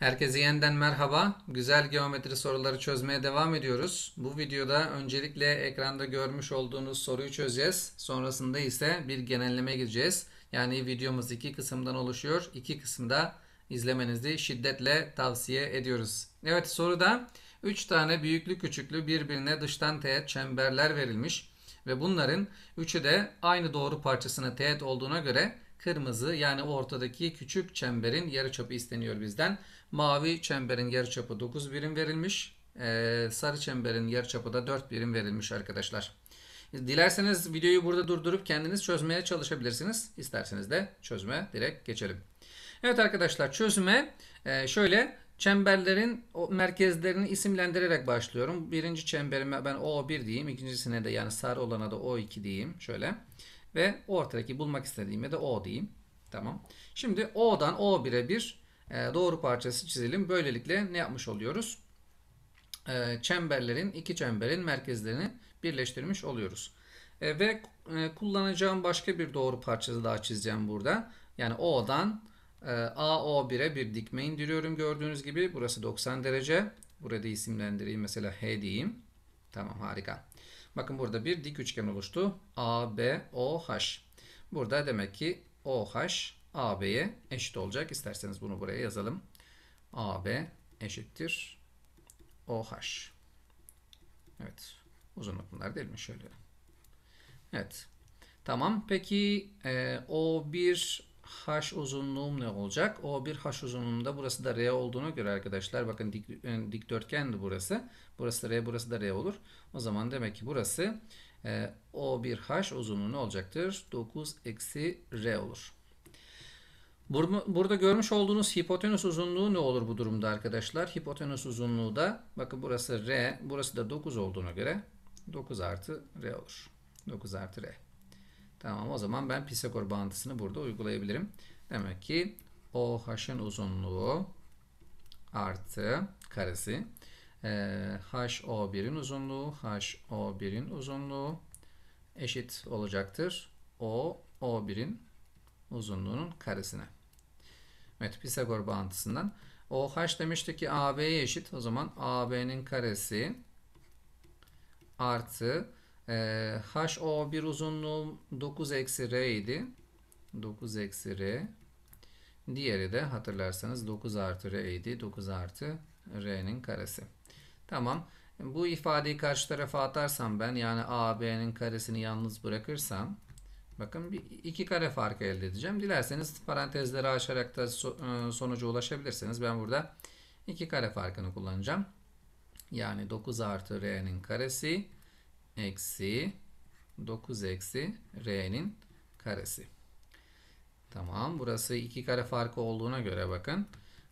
Herkese yeniden merhaba. Güzel geometri soruları çözmeye devam ediyoruz. Bu videoda öncelikle ekranda görmüş olduğunuz soruyu çözeceğiz. Sonrasında ise bir genelleme gideceğiz. Yani videomuz iki kısımdan oluşuyor. İki kısımda izlemenizi şiddetle tavsiye ediyoruz. Evet, soruda 3 tane büyüklü küçüklü birbirine dıştan teğet çemberler verilmiş. Ve bunların üçü de aynı doğru parçasına teğet olduğuna göre kırmızı, yani ortadaki küçük çemberin yarıçapı isteniyor bizden. Mavi çemberin yarıçapı 9 birim verilmiş. Sarı çemberin yarıçapı da 4 birim verilmiş arkadaşlar. Dilerseniz videoyu burada durdurup kendiniz çözmeye çalışabilirsiniz. İsterseniz de çözüme direkt geçelim. Evet arkadaşlar, çözüme şöyle çemberlerin merkezlerini isimlendirerek başlıyorum. Birinci çemberime ben O1 diyeyim. İkincisine de, yani sarı olana da O2 diyeyim. Şöyle. Ve ortadaki bulmak istediğime de O diyeyim. Tamam. Şimdi O'dan O1'e bir doğru parçası çizelim. Böylelikle ne yapmış oluyoruz? İki çemberin merkezlerini birleştirmiş oluyoruz. Ve kullanacağım başka bir doğru parçası daha çizeceğim burada. Yani O'dan AO1'e bir dikme indiriyorum gördüğünüz gibi. Burası 90 derece. Burada isimlendireyim, mesela H diyeyim. Tamam, harika. Bakın burada bir dik üçgen oluştu. ABOH. Burada demek ki OH AB'ye eşit olacak. İsterseniz bunu buraya yazalım. AB eşittir OH. Evet. Uzunluk bunlar değil mi? Şöyle. Evet. Tamam. Peki O1H uzunluğum ne olacak? O1H uzunluğunda, burası da R olduğuna göre arkadaşlar, bakın dikdörtgendi burası. Burası da R, burası da R olur. O zaman demek ki burası O1H uzunluğu ne olacaktır? 9 eksi R olur. Burada görmüş olduğunuz hipotenüs uzunluğu ne olur bu durumda arkadaşlar? Hipotenüs uzunluğu da, bakın burası R, burası da 9 olduğuna göre 9 artı R olur. 9 artı R. Tamam, o zaman ben Pisagor bağıntısını burada uygulayabilirim. Demek ki OH'ın uzunluğu artı karesi HO1'in uzunluğu eşit olacaktır O1'in uzunluğunun karesine. Evet, Pisagor bağıntısından OH demişti ki AB'ye eşit. O zaman AB'nin karesi artı HO1 uzunluğu 9 eksi R idi. 9 eksi R. Diğeri de hatırlarsanız 9 artı R idi. 9 artı R'nin karesi. Tamam. Bu ifadeyi karşı tarafa atarsam ben, yani AB'nin karesini yalnız bırakırsam, bakın bir iki kare farkı elde edeceğim. Dilerseniz parantezleri açarak da sonuca ulaşabilirsiniz. Ben burada iki kare farkını kullanacağım. Yani 9 artı R'nin karesi eksi 9 eksi R'nin karesi. Tamam. Burası iki kare farkı olduğuna göre bakın.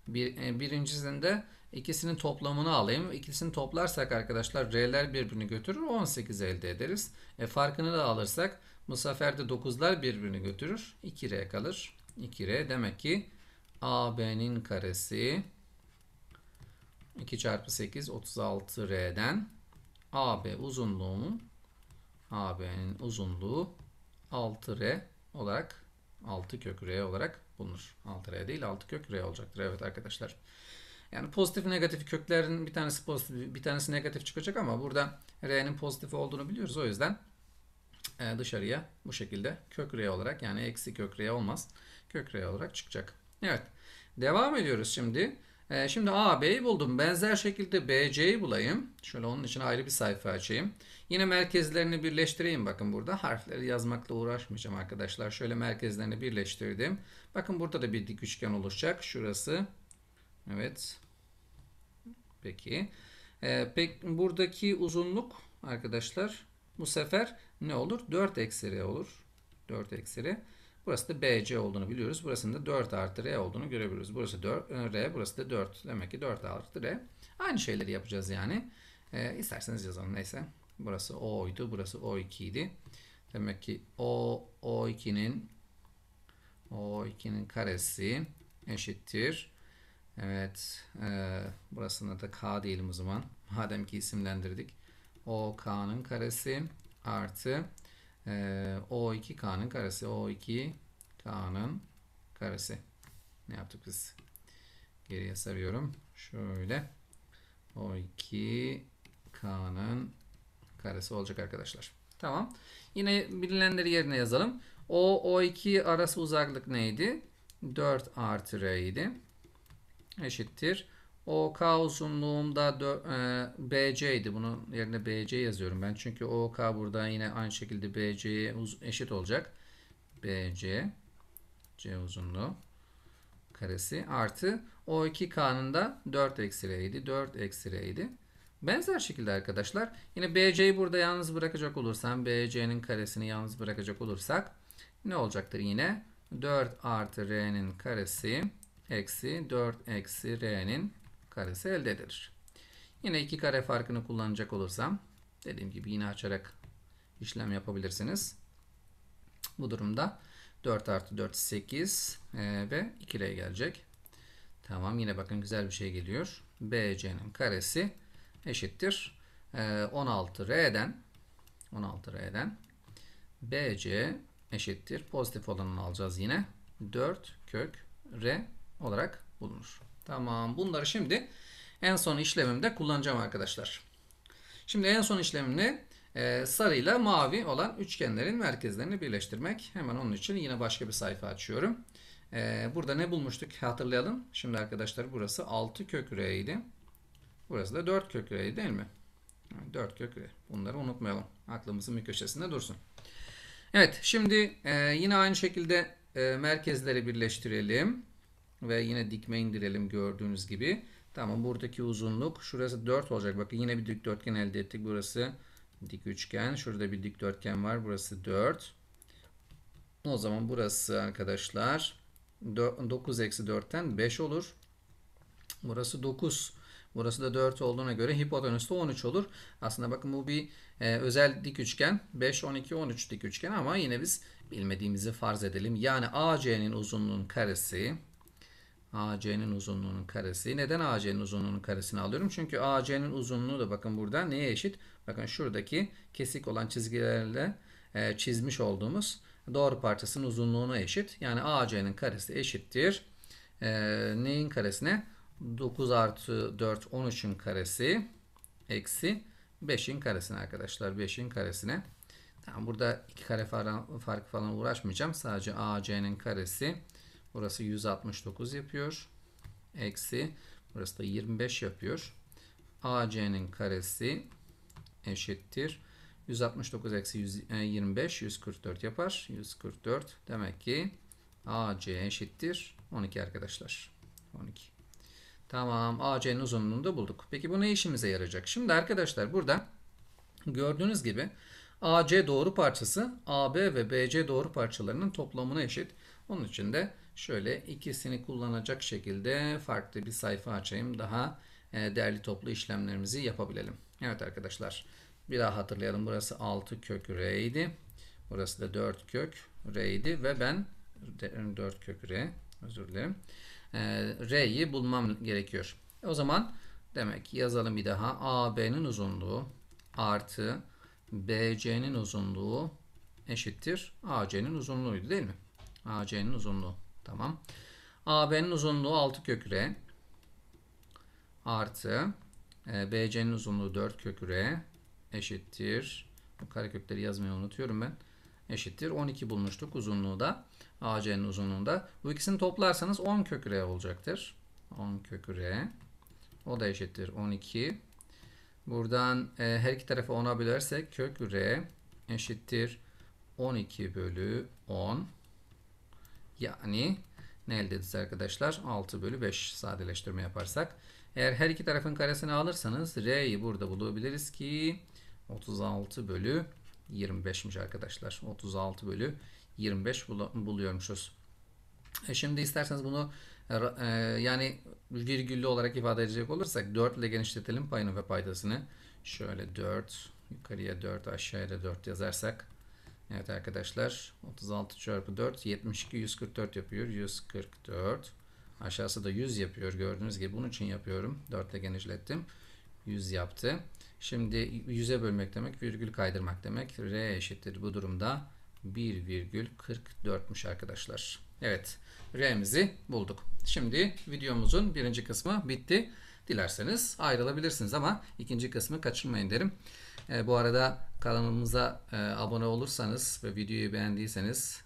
Birincisinde ikisinin toplamını alayım. İkisini toplarsak arkadaşlar R'ler birbirini götürür. 18 elde ederiz. Farkını da alırsak bu sefer de 9'lar birbirini götürür. 2R kalır. 2R demek ki AB'nin karesi 2 çarpı 8 36R'den AB'nin uzunluğu 6R olarak, 6 kök R olarak bulunur. 6R değil, 6 kök R olacaktır. Evet arkadaşlar. Yani pozitif negatif köklerin bir tanesi pozitif, bir tanesi negatif çıkacak ama burada R'nin pozitif olduğunu biliyoruz. O yüzden dışarıya bu şekilde kök R olarak, yani eksi kök R olmaz, kök R olarak çıkacak. Evet. Devam ediyoruz şimdi. Şimdi AB'yi buldum. Benzer şekilde BC'yi bulayım. Şöyle onun için ayrı bir sayfa açayım. Yine merkezlerini birleştireyim. Bakın burada harfleri yazmakla uğraşmayacağım arkadaşlar. Şöyle merkezlerini birleştirdim. Bakın burada da bir dik üçgen oluşacak. Şurası. Evet. Peki. Peki buradaki uzunluk arkadaşlar bu sefer ne olur? 4 eksi R olur. 4 eksi R. Burası da BC olduğunu biliyoruz. Burasının da 4 artı R olduğunu görebiliyoruz. Burası 4 R, burası da 4. Demek ki 4 artı R. Aynı şeyleri yapacağız yani. İsterseniz yazalım, neyse. Burası O'ydu, burası O2 idi. Demek ki O2'nin karesi eşittir. Evet. Burasına da K diyelim o zaman. Madem ki isimlendirdik. OK'nın karesi artı O2K'nın karesi. O2K'nın karesi. Ne yaptık biz? geriye sarıyorum. Şöyle. O2K'nın karesi olacak arkadaşlar. Tamam. Yine bilinenleri yerine yazalım. O2 arası uzaklık neydi? 4 artı R idi. Eşittir. OK uzunluğumda BC idi. Bunun yerine BC yazıyorum ben. Çünkü OK burada yine aynı şekilde BC'ye eşit olacak. BC C uzunluğu karesi artı O2K'nın da 4 eksi R idi. 4 eksi R idi. Benzer şekilde arkadaşlar yine BC'yi burada yalnız bırakacak olursam BC'nin karesini yalnız bırakacak olursak ne olacaktır yine? 4 artı R'nin karesi eksi 4 eksi R'nin karesi elde edilir. Yine iki kare farkını kullanacak olursam dediğim gibi yine açarak işlem yapabilirsiniz. Bu durumda 4 artı 4 8 ve 2R gelecek. Tamam, yine bakın güzel bir şey geliyor. BC'nin karesi eşittir 16R'den BC eşittir pozitif olanını alacağız yine 4 kök R olarak bulunur. Tamam, bunları şimdi en son işlemimde kullanacağım arkadaşlar. Şimdi en son işlemimde sarıyla mavi olan üçgenlerin merkezlerini birleştirmek. Hemen onun için yine başka bir sayfa açıyorum. Burada ne bulmuştuk hatırlayalım. Şimdi arkadaşlar burası 6 kök R idi. Burası da 4 kök R değil mi? 4 kök R. Bunları unutmayalım. Aklımızın bir köşesinde dursun. Evet, şimdi yine aynı şekilde merkezleri birleştirelim. Ve yine dikme indirelim gördüğünüz gibi. Tamam, buradaki uzunluk şurası 4 olacak. Bakın yine bir dikdörtgen elde ettik. Burası dik üçgen. Şurada bir dikdörtgen var. Burası 4. O zaman burası arkadaşlar 9 eksi 4'ten 5 olur. Burası 9. Burası da 4 olduğuna göre hipotenüs de 13 olur. Aslında bakın bu bir özel dik üçgen. 5, 12, 13 dik üçgen ama yine biz bilmediğimizi farz edelim. Yani AC'nin uzunluğunun karesi Neden AC'nin uzunluğunun karesini alıyorum? Çünkü AC'nin uzunluğu da bakın burada neye eşit? Bakın şuradaki kesik olan çizgilerle çizmiş olduğumuz doğru parçasının uzunluğuna eşit. Yani AC'nin karesi eşittir. Neyin karesine? 9 artı 4 13'ün karesi eksi 5'in karesine arkadaşlar. 5'in karesine. Tamam, burada iki kare farkı falan uğraşmayacağım. Sadece AC'nin karesi. Burası 169 yapıyor. Eksi. Burası da 25 yapıyor. AC'nin karesi eşittir. 169 eksi 25 144 yapar. 144 demek ki AC eşittir 12 arkadaşlar. 12. Tamam, AC'nin uzunluğunu da bulduk. Peki bu ne işimize yarayacak? Şimdi arkadaşlar burada gördüğünüz gibi AC doğru parçası AB ve BC doğru parçalarının toplamına eşit. Onun için de şöyle ikisini kullanacak şekilde farklı bir sayfa açayım. Daha değerli toplu işlemlerimizi yapabilelim. Evet arkadaşlar, bir daha hatırlayalım. Burası 6 kök R idi. Burası da 4 kök R idi ve ben 4 kök R, özür dilerim. R'yi bulmam gerekiyor. O zaman demek ki yazalım bir daha. AB'nin uzunluğu artı BC'nin uzunluğu eşittir AC'nin uzunluğuydu değil mi? AC'nin uzunluğu. Tamam. AB'nin uzunluğu 6 kök R artı BC'nin uzunluğu 4 kök R eşittir. Bu karekökleri yazmayı unutuyorum ben. Eşittir 12 bulmuştuk uzunluğu da. AC'nin uzunluğunda. Bu ikisini toplarsanız 10 kök R olacaktır. 10 kök R. O da eşittir 12. Buradan her iki tarafı 10'a bölersek kök R eşittir 12 bölü 10. Yani ne elde edeceğiz arkadaşlar? 6 bölü 5 sadeleştirme yaparsak. Eğer her iki tarafın karesini alırsanız R'yi burada bulabiliriz ki 36 bölü 25'miş arkadaşlar. 36 bölü 25 buluyormuşuz. Şimdi isterseniz bunu yani virgüllü olarak ifade edecek olursak 4 ile genişletelim payını ve paydasını. Şöyle 4 yukarıya 4 aşağıya da 4 yazarsak. Evet arkadaşlar, 36 çarpı 4 72 144 yapıyor. 144 aşağısı da 100 yapıyor. Gördüğünüz gibi bunun için yapıyorum. 4 ile genişlettim. 100 yaptı. Şimdi 100'e bölmek demek virgül kaydırmak demek. R eşittir bu durumda 1,44'müş arkadaşlar. Evet, R'mizi bulduk. Şimdi videomuzun birinci kısmı bitti. Dilerseniz ayrılabilirsiniz ama ikinci kısmı kaçırmayın derim. Bu arada kanalımıza abone olursanız ve videoyu beğendiyseniz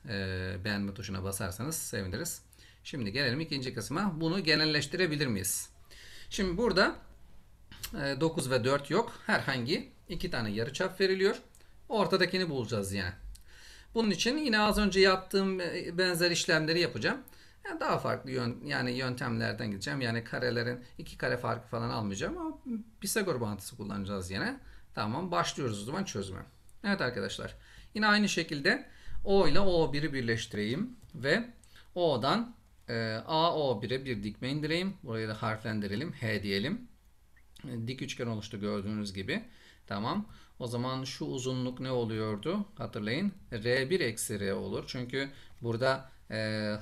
beğenme tuşuna basarsanız seviniriz. Şimdi gelelim ikinci kısma. Bunu genelleştirebilir miyiz? Şimdi burada 9 ve 4 yok. Herhangi iki tane yarıçap veriliyor. Ortadakini bulacağız yani. Bunun için yine az önce yaptığım benzer işlemleri yapacağım. Yani daha farklı yöntemlerden gideceğim. Yani karelerin iki kare farkı falan almayacağım ama Pisagor bağıntısı kullanacağız yine. Tamam, başlıyoruz o zaman çözüme. Evet arkadaşlar. Yine aynı şekilde O ile O1'i birleştireyim ve O'dan AO1'e bir dikme indireyim. Burayı da harflendirelim. H diyelim. Dik üçgen oluştu gördüğünüz gibi. Tamam. O zaman şu uzunluk ne oluyordu? Hatırlayın. R1 eksi R olur. Çünkü burada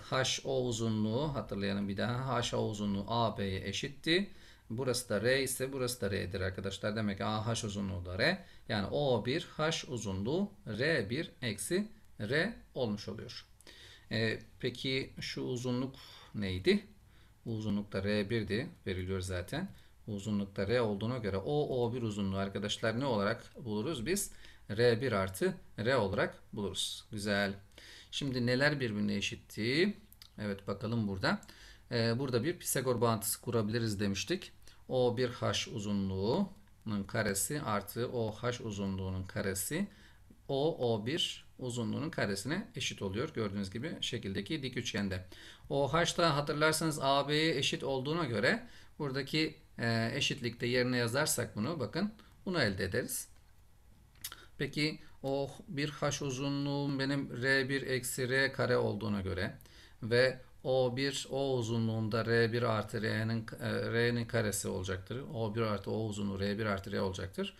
HO uzunluğu, hatırlayalım bir daha. HO uzunluğu AB'ye eşitti. Burası da R ise burası da R'dir arkadaşlar. Demek ki AH uzunluğu da R. Yani O1 H uzunluğu R1 eksi R olmuş oluyor. Peki şu uzunluk neydi? Bu uzunluk da R1'di. Veriliyor zaten. Uzunlukta R olduğuna göre O1 uzunluğu arkadaşlar ne olarak buluruz biz? R1 artı R olarak buluruz. Güzel. Şimdi neler birbirine eşitti? Evet bakalım burada. Burada bir Pisagor bağıntısı kurabiliriz demiştik. O1H uzunluğunun karesi artı OH uzunluğunun karesi O1 uzunluğunun karesine eşit oluyor. Gördüğünüz gibi şekildeki dik üçgende. OH da hatırlarsanız AB'ye eşit olduğuna göre buradaki eşitlikte yerine yazarsak bunu bakın bunu elde ederiz. Peki o bir H uzunluğum benim R1 eksi R kare olduğuna göre ve O1 O uzunluğunda R1 artı R'nin karesi olacaktır. O1 artı O uzunluğu R1 artı R olacaktır.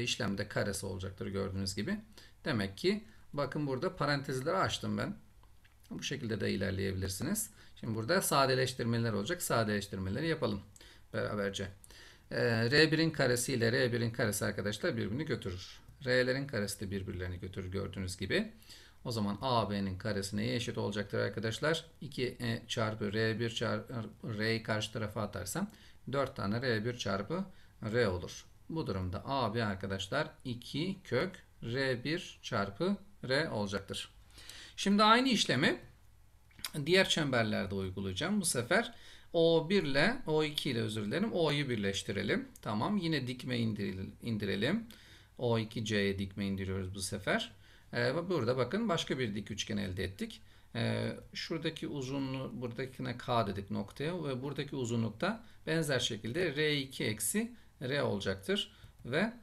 İşlemde karesi olacaktır gördüğünüz gibi. Demek ki bakın burada parantezleri açtım ben. Bu şekilde de ilerleyebilirsiniz. Şimdi burada sadeleştirmeler olacak. Sadeleştirmeleri yapalım beraberce. R1'in karesi ile R1'in karesi arkadaşlar birbirini götürür. R'lerin karesi de birbirlerini götürür gördüğünüz gibi. O zaman AB'nin karesi neye eşit olacaktır arkadaşlar? 2 çarpı R1 çarpı R'yi karşı tarafa atarsam 4 tane R1 çarpı R olur. Bu durumda AB arkadaşlar 2 kök R1 çarpı R olacaktır. Şimdi aynı işlemi diğer çemberlerde uygulayacağım. Bu sefer O1 ile O2 ile özür dilerim. O'yu birleştirelim. Tamam. Yine dikme indirelim. O2C'ye dikme indiriyoruz bu sefer. Burada bakın başka bir dik üçgen elde ettik. Şuradaki uzunluğu buradakine K dedik noktaya ve buradaki uzunlukta benzer şekilde R2 eksi R olacaktır. Ve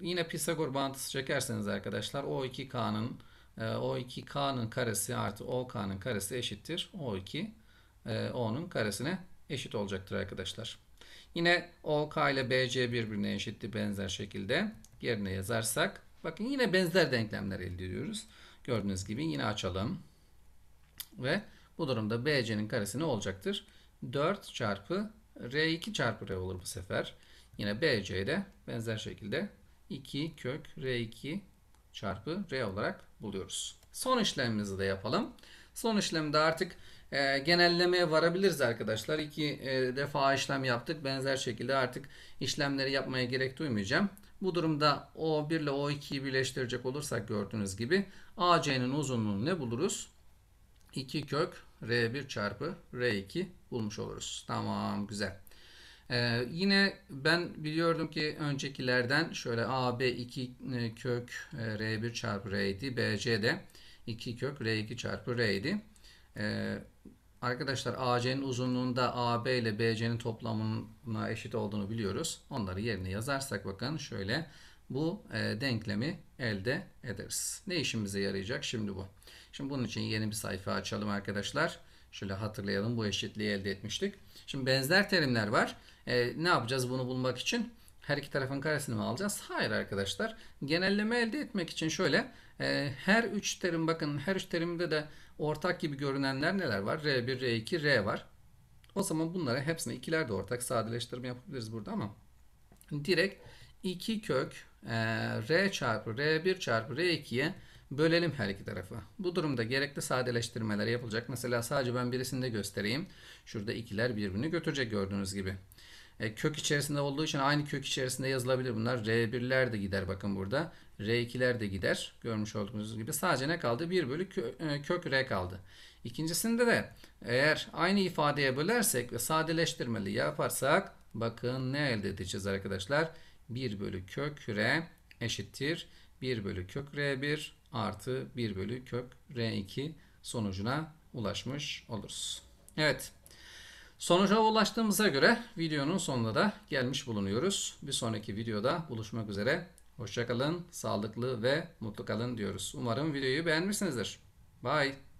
yine Pisagor bağıntısı çekerseniz arkadaşlar O2K'nın karesi artı OK'nın karesi eşittir. O2 O'nun karesine eşit olacaktır arkadaşlar. Yine OK ile BC birbirine eşitti benzer şekilde. Yerine yazarsak bakın yine benzer denklemler elde ediyoruz. Gördüğünüz gibi yine açalım. Ve bu durumda BC'nin karesi ne olacaktır? 4 çarpı R2 çarpı R olur bu sefer. Yine BC'de benzer şekilde 2 kök R2 çarpı R olarak buluyoruz. Son işlemimizi de yapalım. Son işlemde artık genellemeye varabiliriz arkadaşlar. 2 defa işlem yaptık. Benzer şekilde artık işlemleri yapmaya gerek duymayacağım. Bu durumda O1 ile O2'yi birleştirecek olursak gördüğünüz gibi AC'nin uzunluğunu ne buluruz? 2 kök R1 çarpı R2 bulmuş oluruz. Tamam, güzel. Yine ben biliyordum ki öncekilerden şöyle AB 2 kök R1 çarpı R idi. BC de 2 kök R2 çarpı R idi. Arkadaşlar AC'nin uzunluğunda AB ile BC'nin toplamına eşit olduğunu biliyoruz. Onları yerine yazarsak bakın şöyle bu denklemi elde ederiz. Ne işimize yarayacak şimdi bu? Şimdi bunun için yeni bir sayfa açalım arkadaşlar. Şöyle hatırlayalım, bu eşitliği elde etmiştik. Şimdi benzer terimler var. Ne yapacağız bunu bulmak için? Her iki tarafın karesini mi alacağız? Hayır arkadaşlar. Genelleme elde etmek için şöyle her üç terim, bakın her üç terimde de ortak gibi görünenler neler var? R1, R2, R var. O zaman bunlara hepsine ikiler de ortak, sadeleştirme yapabiliriz burada ama direkt 2 kök R çarpı R1 çarpı R2'ye Bölelim her iki tarafı. Bu durumda gerekli sadeleştirmeler yapılacak. Mesela sadece ben birisini de göstereyim. Şurada ikiler birbirini götürecek gördüğünüz gibi. Kök içerisinde olduğu için aynı kök içerisinde yazılabilir bunlar. R1'ler de gider bakın burada. R2'ler de gider. Görmüş olduğunuz gibi sadece ne kaldı? 1 bölü kök R kaldı. İkincisinde de eğer aynı ifadeye bölersek ve sadeleştirmeli yaparsak bakın ne elde edeceğiz arkadaşlar? 1 bölü kök R eşittir 1 bölü kök R1 artı 1 bölü kök R2 sonucuna ulaşmış oluruz. Evet. Sonuca ulaştığımıza göre videonun sonuna da gelmiş bulunuyoruz. Bir sonraki videoda buluşmak üzere. Hoşça kalın, sağlıklı ve mutlu kalın diyoruz. Umarım videoyu beğenmişsinizdir. Bye.